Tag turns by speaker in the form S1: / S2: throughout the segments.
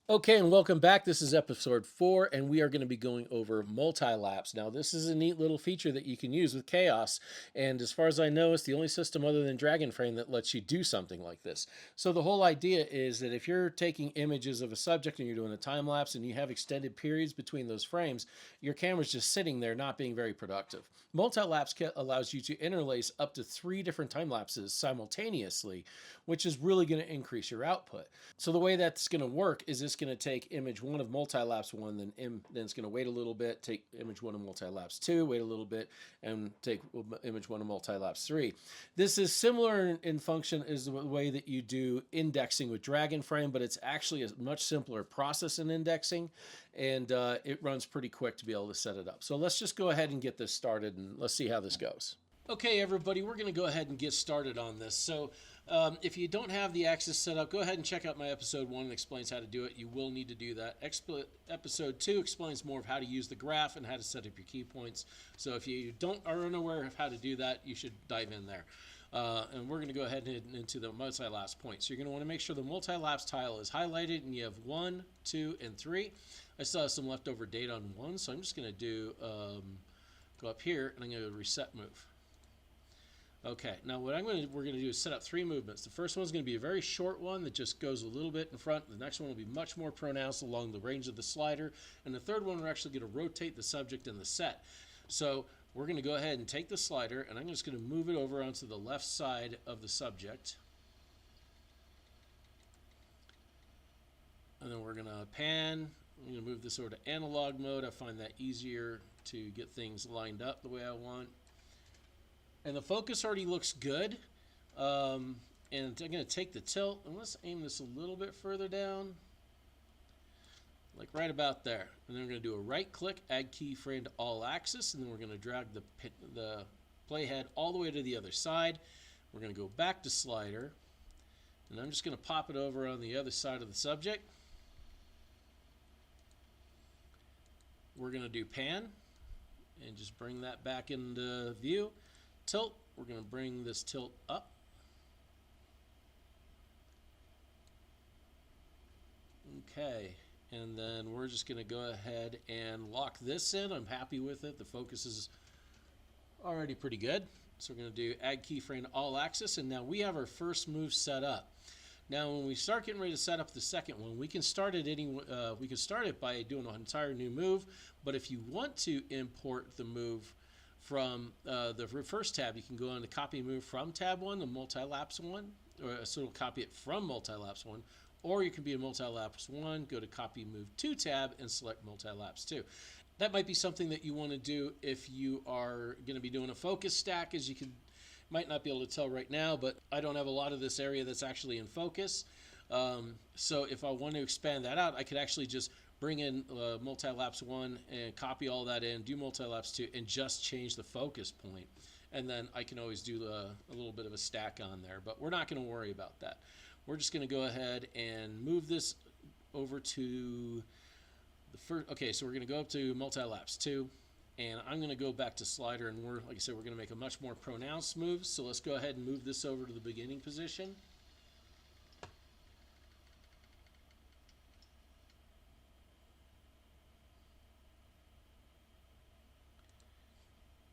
S1: Okay, and welcome back. This is episode 4, and we are going to be going over multi-lapse. Now, this is a neat little feature that you can use with Chaos, and as far as I know, it's the only system other than DragonFrame that lets you do something like this. So the whole idea is that if you're taking images of a subject and you're doing a time lapse and you have extended periods between those frames, your camera's just sitting there not being very productive. Multi-lapse allows you to interlace up to 3 different time lapses simultaneously, which is really going to increase your output. So the way that's going to work is it's going to take image 1 of multi-lapse 1, then it's going to wait a little bit, take image 1 of multi-lapse 2, wait a little bit, and take image 1 of multi-lapse 3. This is similar in function as the way that you do indexing with DragonFrame, but it's actually a much simpler process in indexing, and it runs pretty quick to be able to set it up. So let's just go ahead and get this started, and let's see how this goes. Okay, everybody, we're going to go ahead and get started on this. So if you don't have the axis set up, go ahead and check out my episode 1 that explains how to do it. You will need to do that. Episode 2 explains more of how to use the graph and how to set up your key points. So if you are unaware of how to do that, you should dive in there. And we're going to go ahead and head into the multi-lapse point. So you're going to want to make sure the multi-lapse tile is highlighted, and you have 1, 2, and 3. I still have some leftover data on 1, so I'm just going to do go up here, and I'm going to reset move. Okay, now what we're going to do is set up 3 movements. The first one is going to be a very short one that just goes a little bit in front. The next one will be much more pronounced along the range of the slider. And the third one, we're actually going to rotate the subject in the set. So we're going to go ahead and take the slider, and I'm just going to move it over onto the left side of the subject. And then we're going to pan. I'm going to move this over to analog mode. I find that easier to get things lined up the way I want. And the focus already looks good. And I'm going to take the tilt, and let's aim this a little bit further down, like right about there. And then we're going to do a right click, add keyframe to all axis, and then we're going to drag the playhead all the way to the other side. We're going to go back to slider, and I'm just going to pop it over on the other side of the subject. We're going to do pan, and just bring that back into view. Tilt, we're going to bring this tilt up. Okay, and then we're just going to go ahead and lock this in. I'm happy with it. The focus is already pretty good. So we're going to do add keyframe to all axis, and now we have our first move set up. Now, when we start getting ready to set up the second one, we can start it by doing an entire new move. But if you want to import the move from the first tab, you can go on to copy move from tab 1, the multi-lapse 1, or so it'll copy it from multi-lapse 1, or you can be in multi-lapse 1, go to copy move to tab, and select multi-lapse 2. That might be something that you want to do if you are going to be doing a focus stack, as you might not be able to tell right now, but I don't have a lot of this area that's actually in focus. So if I want to expand that out, I could actually just bring in multi-lapse 1 and copy all that in, do multi-lapse 2, and just change the focus point. And then I can always do a little bit of a stack on there, but we're not going to worry about that. We're just going to go ahead and move this over to the first. Okay, so we're going to go up to multi-lapse 2, and I'm going to go back to slider, and like I said, we're going to make a much more pronounced move. So let's go ahead and move this over to the beginning position.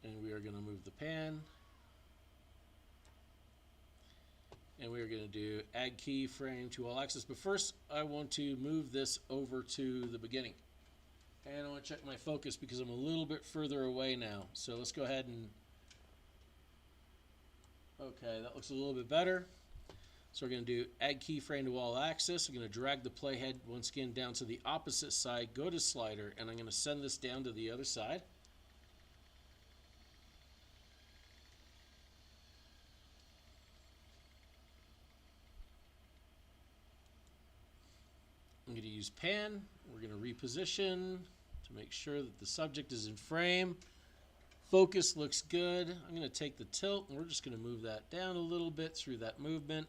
S1: And we are going to move the pan. And we are going to do add keyframe to all axis. But first, I want to move this over to the beginning. And I want to check my focus because I'm a little bit further away now. So let's go ahead and... Okay, that looks a little bit better. So we're going to do add keyframe to all axis. I'm going to drag the playhead once again down to the opposite side, go to slider, and I'm going to send this down to the other side. I'm going to use pan. We're going to reposition to make sure that the subject is in frame. Focus looks good. I'm going to take the tilt, and we're just going to move that down a little bit through that movement.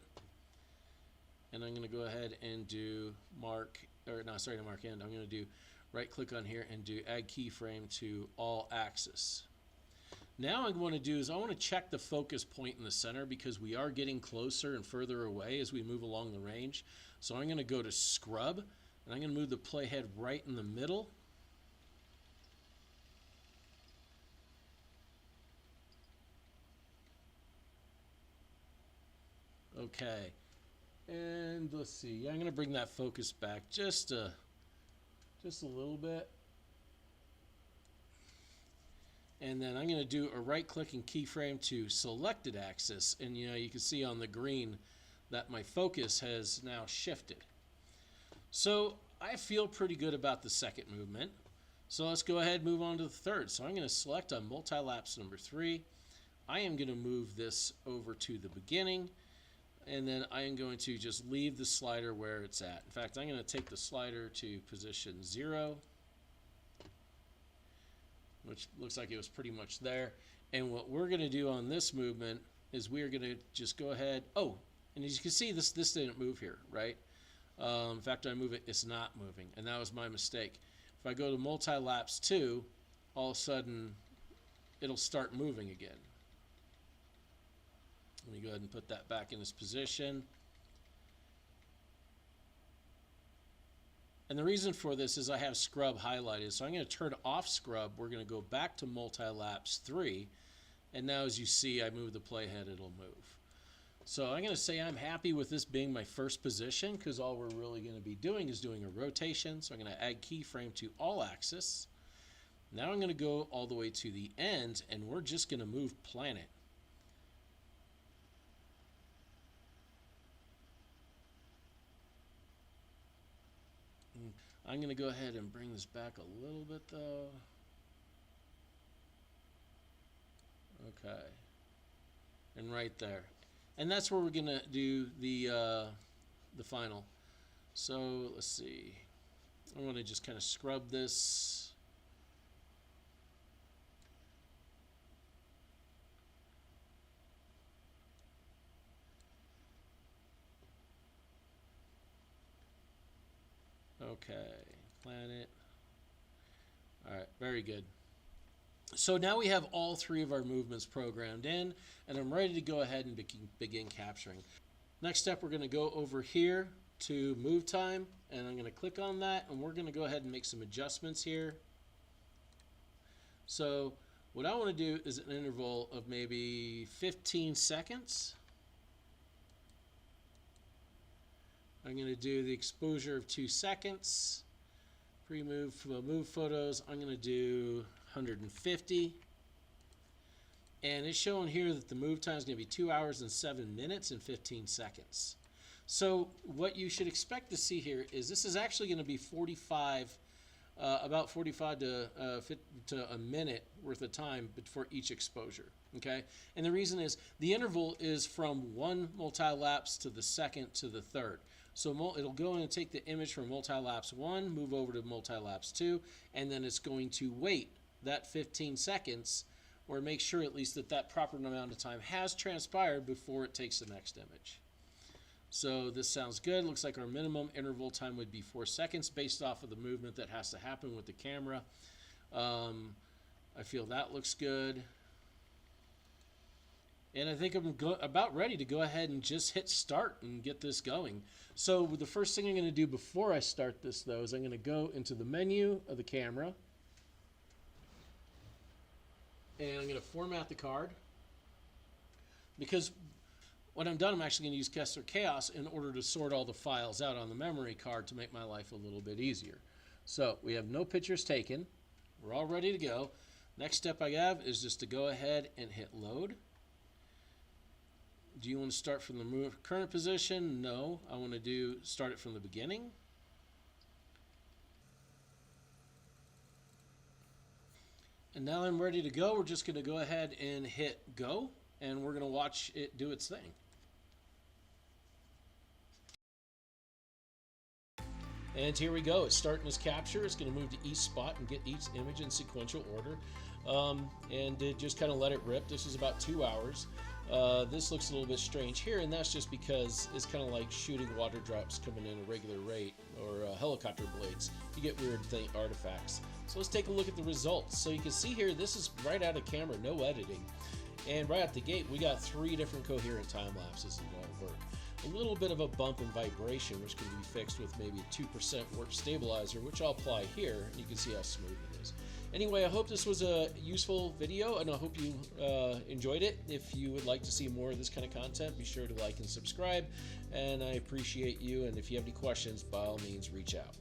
S1: And I'm going to go ahead and do mark end. I'm going to do right click on here and do add keyframe to all axis. Now what I want to do is I want to check the focus point in the center because we are getting closer and further away as we move along the range. So I'm going to go to scrub, And I'm going to move the playhead right in the middle. Okay. And let's see. I'm going to bring that focus back just a little bit. And then I'm going to do a right click and keyframe to selected axis. And you can see on the green that my focus has now shifted. So I feel pretty good about the second movement. So let's go ahead and move on to the third. So I'm going to select on multi-lapse number 3. I am going to move this over to the beginning. And then I am going to just leave the slider where it's at. In fact, I'm going to take the slider to position 0. Which looks like it was pretty much there. And what we're going to do on this movement is we are going to just go ahead. Oh, and as you can see, this didn't move here, right? In fact, I move it, it's not moving, and that was my mistake. If I go to multi-lapse 2, all of a sudden, it'll start moving again. Let me go ahead and put that back in its position. And the reason for this is I have scrub highlighted. So I'm going to turn off scrub. We're going to go back to multi-lapse 3. And now as you see, I move the playhead, it'll move. So I'm going to say I'm happy with this being my first position because all we're really going to be doing is doing a rotation. So I'm going to add keyframe to all axis. Now I'm going to go all the way to the end and we're just going to move planet. I'm going to go ahead and bring this back a little bit though. Okay. And right there. And that's where we're going to do the final. So let's see. I want to just kind of scrub this. Okay, planet. All right, very good. So now we have all 3 of our movements programmed in, and I'm ready to go ahead and begin capturing. Next step, we're going to go over here to move time, and I'm going to click on that, and we're going to go ahead and make some adjustments here. So what I want to do is an interval of maybe 15 seconds. I'm going to do the exposure of 2 seconds. Pre-move move photos, I'm going to do 150. And it's showing here that the move time is going to be 2 hours and 7 minutes and 15 seconds. So what you should expect to see here is this is actually going to be about 45 to a minute worth of time for each exposure. Okay, and the reason is the interval is from one multi-lapse to the second to the third. So it'll go in and take the image from multi-lapse 1, move over to multi-lapse 2, and then it's going to wait that 15 seconds or make sure at least that that proper amount of time has transpired before it takes the next image. So this sounds good. Looks like our minimum interval time would be 4 seconds based off of the movement that has to happen with the camera. I feel that looks good. And I think I'm about ready to go ahead and just hit start and get this going. So the first thing I'm going to do before I start this though is I'm going to go into the menu of the camera. And I'm going to format the card. Because when I'm done, I'm actually going to use Kessler KOS in order to sort all the files out on the memory card to make my life a little bit easier. So we have no pictures taken. We're all ready to go. Next step I have is just to go ahead and hit load. Do you want to start from the current position? No, I want to start it from the beginning. And now I'm ready to go. We're just going to go ahead and hit go, and we're going to watch it do its thing. And here we go. It's starting its capture. It's going to move to each spot and get each image in sequential order. And just kind of let it rip. This is about 2 hours. This looks a little bit strange here, and that's just because it's kind of like shooting water drops coming in a regular rate, or helicopter blades. You get weird artifacts. So let's take a look at the results. So you can see here, this is right out of camera, no editing. And right out the gate, we got 3 different coherent time lapses in our work. a little bit of a bump in vibration, which can be fixed with maybe a 2% warp stabilizer, which I'll apply here, and you can see how smooth it is. Anyway, I hope this was a useful video, and I hope you enjoyed it. If you would like to see more of this kind of content, be sure to like and subscribe, and I appreciate you. And if you have any questions, by all means, reach out.